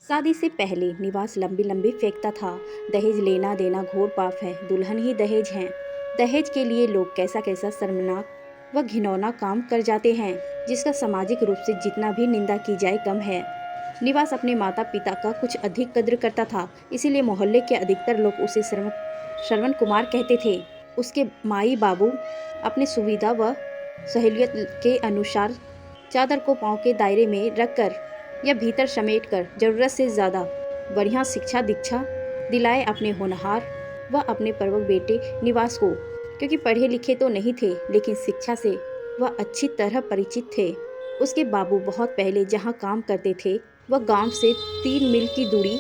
शादी से पहले निवास लंबी लंबी फेंकता था। दहेज लेना देना घोर पाप है, दुल्हन ही दहेज है। दहेज के लिए लोग कैसा कैसा शर्मनाक व घिनौना काम कर जाते हैं, जिसका सामाजिक रूप से जितना भी निंदा की जाए कम है। निवास अपने माता पिता का कुछ अधिक कद्र करता था, इसीलिए मोहल्ले के अधिकतर लोग उसे श्रवण कुमार कहते थे। उसके माई बाबू अपने सुविधा व सहूलियत के अनुसार चादर को पाँव के दायरे में रखकर या भीतर समेटकर जरूरत से ज़्यादा बढ़िया शिक्षा दीक्षा दिलाए अपने होनहार व अपने प्रवक बेटे निवास को, क्योंकि पढ़े लिखे तो नहीं थे लेकिन शिक्षा से वह अच्छी तरह परिचित थे। उसके बाबू बहुत पहले जहाँ काम करते थे वह गांव से 3 मील की दूरी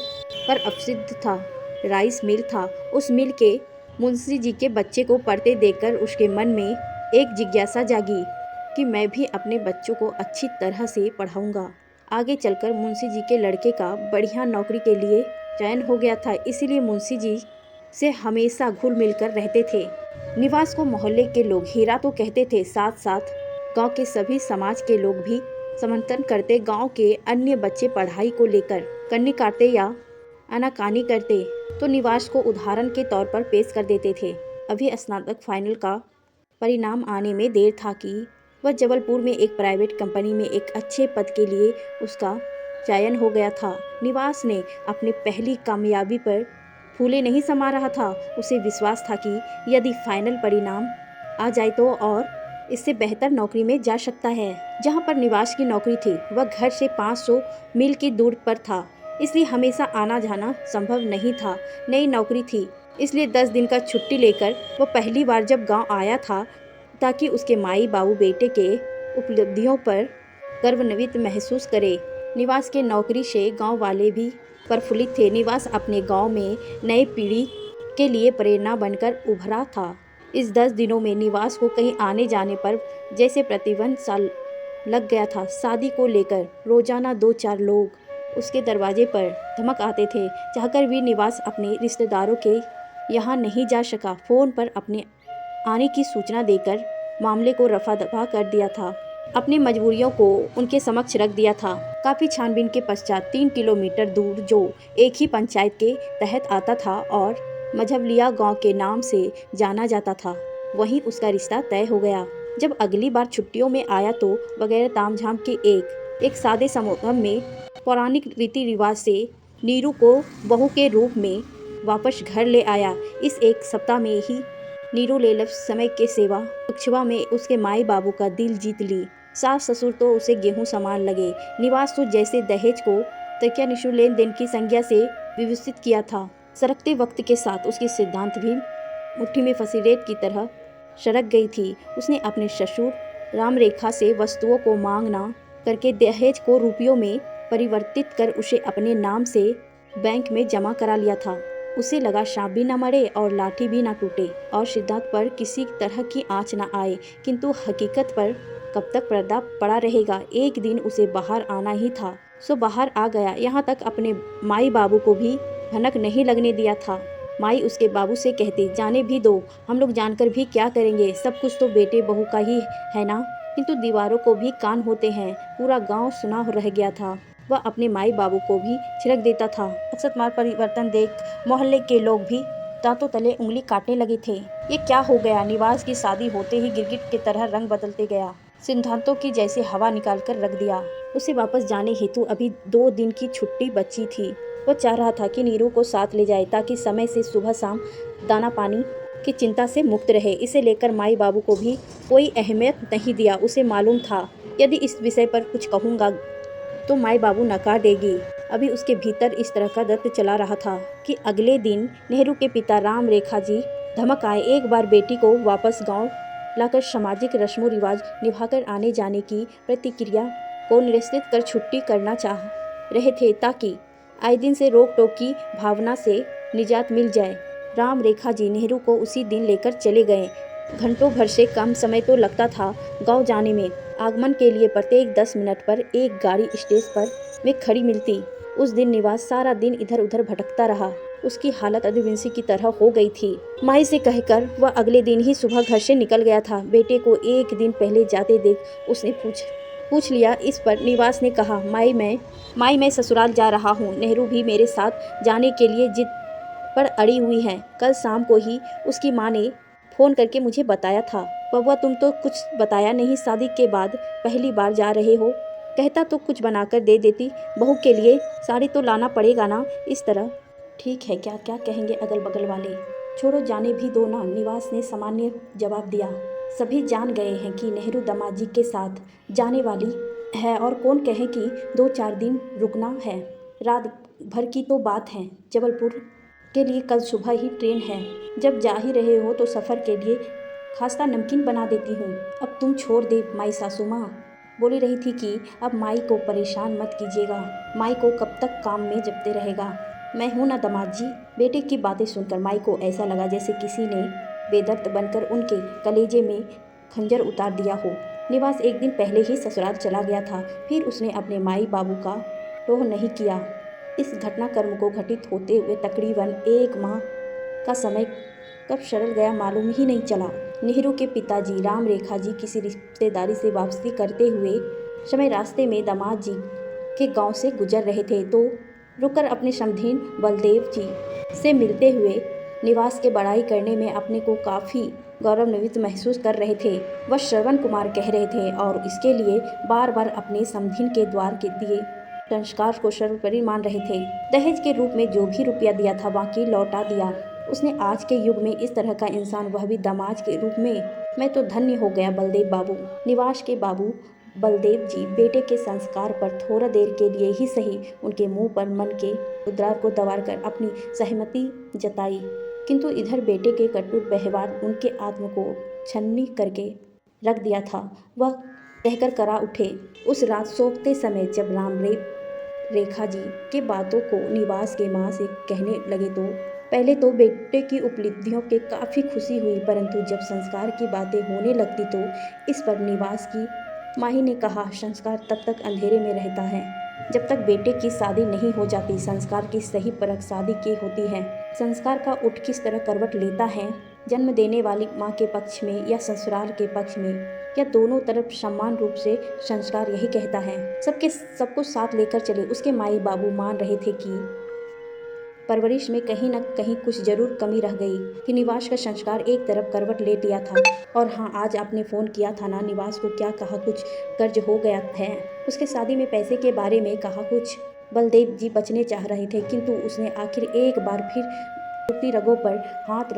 पर अवसिद्ध था। राइस मिल था। उस मिल के मुंशी जी के बच्चे को पढ़ते देखकर उसके मन में एक जिज्ञासा जागी कि मैं भी अपने बच्चों को अच्छी तरह से पढ़ाऊंगा। आगे चलकर मुंशी जी के लड़के का बढ़िया नौकरी के लिए चयन हो गया था, इसीलिए मुंशी जी से हमेशा घुल मिलकर रहते थे। निवास को मोहल्ले के लोग हीरा तो कहते थे, साथ साथ गांव के सभी समाज के लोग भी समर्थन करते। गांव के अन्य बच्चे पढ़ाई को लेकर कन्नी काटते या आनाकानी करते तो निवास को उदाहरण के तौर पर पेश कर देते थे। अभी स्नातक फाइनल का परिणाम आने में देर था कि वह जबलपुर में एक प्राइवेट कंपनी में एक अच्छे पद के लिए उसका चयन हो गया था। निवास ने अपनी पहली कामयाबी पर फूले नहीं समा रहा था। उसे विश्वास था कि यदि फाइनल परिणाम आ जाए तो और इससे बेहतर नौकरी में जा सकता है। जहां पर निवास की नौकरी थी वह घर से 500 मील की दूर पर था, इसलिए हमेशा आना जाना संभव नहीं था। नई नौकरी थी, इसलिए 10 दिन का छुट्टी लेकर वह पहली बार जब गांव आया था ताकि उसके माई बाबू बेटे के उपलब्धियों पर गर्वान्वित महसूस करे। निवास के नौकरी से गांव वाले भी प्रफुल्लित थे। निवास अपने गांव में नई पीढ़ी के लिए प्रेरणा बनकर उभरा था। इस 10 दिनों में निवास को कहीं आने जाने पर जैसे प्रतिबंध सा लग गया था। शादी को लेकर रोजाना 2-4 लोग उसके दरवाजे पर धमक आते थे। चाहकर भी निवास अपने रिश्तेदारों के यहाँ नहीं जा सका। फोन पर अपने आने की सूचना देकर मामले को रफा दफा कर दिया था। अपनी मजबूरियों को उनके समक्ष रख दिया था। काफ़ी छानबीन के पश्चात 3 किलोमीटर दूर जो एक ही पंचायत के तहत आता था और मझवलिया गांव के नाम से जाना जाता था, वहीं उसका रिश्ता तय हो गया। जब अगली बार छुट्टियों में आया तो बगैर तामझाम के एक सादे समागम में पौराणिक रीति रिवाज से नीरू को बहू के रूप में वापस घर ले आया। इस एक सप्ताह में ही नीरू ले समय के सेवा उक्षवा में उसके माई बाबू का दिल जीत ली। सास ससुर तो उसे गेहूं समान लगे। निवास तो जैसे दहेज को तकिया निशु लेन देन की संज्ञा से विभूषित किया था। सरकते वक्त के साथ उसकी सिद्धांत भी मुट्ठी में फंसी रेत की तरह सरक गई थी। उसने अपने ससुर रामरेखा से वस्तुओं को मांगना करके दहेज को रुपयों में परिवर्तित कर उसे अपने नाम से बैंक में जमा करा लिया था। उसे लगा सांप भी न मरे और लाठी भी न टूटे और सिद्धांत पर किसी तरह की आँच न आए, किंतु हकीकत पर कब तक पर्दा पड़ा रहेगा। एक दिन उसे बाहर आना ही था, सो बाहर आ गया। यहाँ तक अपने माई बाबू को भी भनक नहीं लगने दिया था। माई उसके बाबू से कहती, जाने भी दो, हम लोग जानकर भी क्या करेंगे, सब कुछ तो बेटे बहू का ही है ना। किंतु दीवारों को भी कान होते हैं। पूरा गाँव सुना रह गया था। वह अपने माई बाबू को भी छिड़क देता था। अकस्मात परिवर्तन देख मोहल्ले के लोग भी दांतों तले उंगली काटने लगे थे। ये क्या हो गया। निवास की शादी होते ही गिरगिट की तरह रंग बदलते गया। सिद्धांतों की जैसे हवा निकाल कर रख दिया। उसे वापस जाने हेतु अभी 2 दिन की छुट्टी बची थी। वो चाह रहा था कि नीरू को साथ ले जाए ताकि समय से सुबह शाम दाना पानी की चिंता से मुक्त रहे। इसे लेकर माई बाबू को भी कोई अहमियत नहीं दिया। उसे मालूम था यदि इस विषय पर कुछ कहूँगा तो माई बाबू नकार देगी। अभी उसके भीतर इस तरह का दर्द चला रहा था कि अगले दिन नेहरू के पिता राम रेखा जी धमक आए। एक बार बेटी को वापस गांव लाकर सामाजिक रस्मों रिवाज निभाकर आने जाने की प्रतिक्रिया को निरस्त कर छुट्टी करना चाह रहे थे ताकि आए दिन से रोक टोक की भावना से निजात मिल जाए। राम रेखा जी नेहरू को उसी दिन लेकर चले गए। घंटों भर से कम समय तो लगता था गांव जाने में। आगमन के लिए प्रत्येक 10 मिनट पर एक गाड़ी स्टेज पर में खड़ी मिलती। उस दिन निवास सारा दिन इधर उधर भटकता रहा। उसकी हालत अदुविंसी की तरह हो गई थी। माई से कहकर वह अगले दिन ही सुबह घर से निकल गया था। बेटे को एक दिन पहले जाते देख उसने पूछ लिया। इस पर निवास ने कहा, माई मैं ससुराल जा रहा हूँ। नेहरू भी मेरे साथ जाने के लिए जिद पर अड़ी हुई है। कल शाम को ही उसकी माँ ने फ़ोन करके मुझे बताया था। बबुआ तुम तो कुछ बताया नहीं, शादी के बाद पहली बार जा रहे हो। कहता तो कुछ बनाकर दे देती, बहू के लिए साड़ी तो लाना पड़ेगा ना इस तरह। ठीक है, क्या क्या कहेंगे अगल बगल वाले, छोड़ो जाने भी दो ना, निवास ने सामान्य जवाब दिया। सभी जान गए हैं कि नेहरू दामाद जी के साथ जाने वाली है और कौन कहे कि 2-4 दिन रुकना है। रात भर की तो बात है, जबलपुर के लिए कल सुबह ही ट्रेन है। जब जा ही रहे हो तो सफ़र के लिए खास्ता नमकीन बना देती हूँ। अब तुम छोड़ दे माई। सासू माँ बोली रही थी कि अब माई को परेशान मत कीजिएगा, माई को कब तक काम में जपते रहेगा। मैं हूँ ना दामाद जी। बेटे की बातें सुनकर माई को ऐसा लगा जैसे किसी ने बेदर्द बनकर उनके कलेजे में खंजर उतार दिया हो। निवास एक दिन पहले ही ससुराल चला गया था, फिर उसने अपने माई बाबू का टोह नहीं किया। इस घटनाक्रम को घटित होते हुए तकरीबन 1 माह का समय कब सरल गया मालूम ही नहीं चला। नेहरू के पिताजी राम रेखा जी किसी रिश्तेदारी से वापसी करते हुए समय रास्ते में दामाद जी के गांव से गुजर रहे थे तो रुककर अपने समधीन बलदेव जी से मिलते हुए निवास के बड़ाई करने में अपने को काफ़ी गौरवान्वित महसूस कर रहे थे। वह श्रवण कुमार कह रहे थे और इसके लिए बार बार अपने समधीन के द्वार के दिए संस्कार को सर्वोपरि मान रहे थे। दहेज के रूप में जो भी रुपया दिया था बाकी लौटा दिया उसने। आज के युग में इस तरह का इंसान, वह भी दामाद के रूप में, मैं तो धन्य हो गया बलदेव बाबू। निवास के बाबू बलदेव जी बेटे के संस्कार पर थोड़ा देर के लिए ही सही उनके मुंह पर मन के उद्गार को दबाकर कर अपनी सहमति जताई, किंतु इधर बेटे के कटु व्यवहार उनके आत्म को छन्नी करके रख दिया था। वह कहकर करा उठे। उस रात सोते समय जब रेखा जी के बातों को निवास के माँ से कहने लगे तो पहले तो बेटे की उपलब्धियों के काफ़ी खुशी हुई, परंतु जब संस्कार की बातें होने लगती तो इस पर निवास की माही ने कहा, संस्कार तब तक अंधेरे में रहता है जब तक बेटे की शादी नहीं हो जाती। संस्कार की सही परख शादी की होती है। संस्कार का उठ किस तरह करवट लेता है, जन्म देने वाली माँ के पक्ष में या ससुराल के पक्ष में या दोनों तरफ समान रूप से संस्कार यही कहता है सबको साथ लेकर चले। उसके माई बाबू मान रहे थे कि परवरिश में कहीं न कहीं कुछ जरूर कमी रह गई, कि निवास का संस्कार एक तरफ करवट ले लिया था। और हाँ, आज आपने फ़ोन किया था ना, निवास को क्या कहा, कुछ कर्ज हो गया है। उसके शादी में पैसे के बारे में कहा कुछ। बलदेव जी बचने चाह रहे थे, किंतु उसने आखिर एक बार फिर दुखती रगों पर हाथ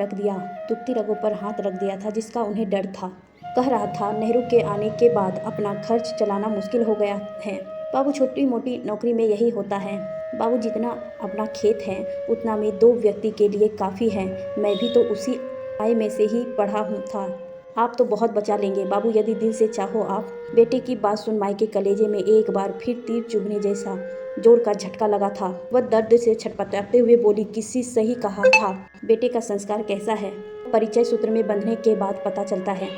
रख दिया था जिसका उन्हें डर था। कह रहा था, नेहरू के आने के बाद अपना खर्च चलाना मुश्किल हो गया है। बाबू छोटी मोटी नौकरी में यही होता है। बाबू जितना अपना खेत है उतना में 2 व्यक्ति के लिए काफ़ी है। मैं भी तो उसी आय में से ही पढ़ा हूँ था। आप तो बहुत बचा लेंगे बाबू, यदि दिल से चाहो आप। बेटे की बात सुन माई के कलेजे में एक बार फिर तीर चुभने जैसा जोर का झटका लगा था। वह दर्द से छटपटाते हुए बोली, किसी सही कहा था। बेटे का संस्कार कैसा है परिचय सूत्र में बंधने के बाद पता चलता है।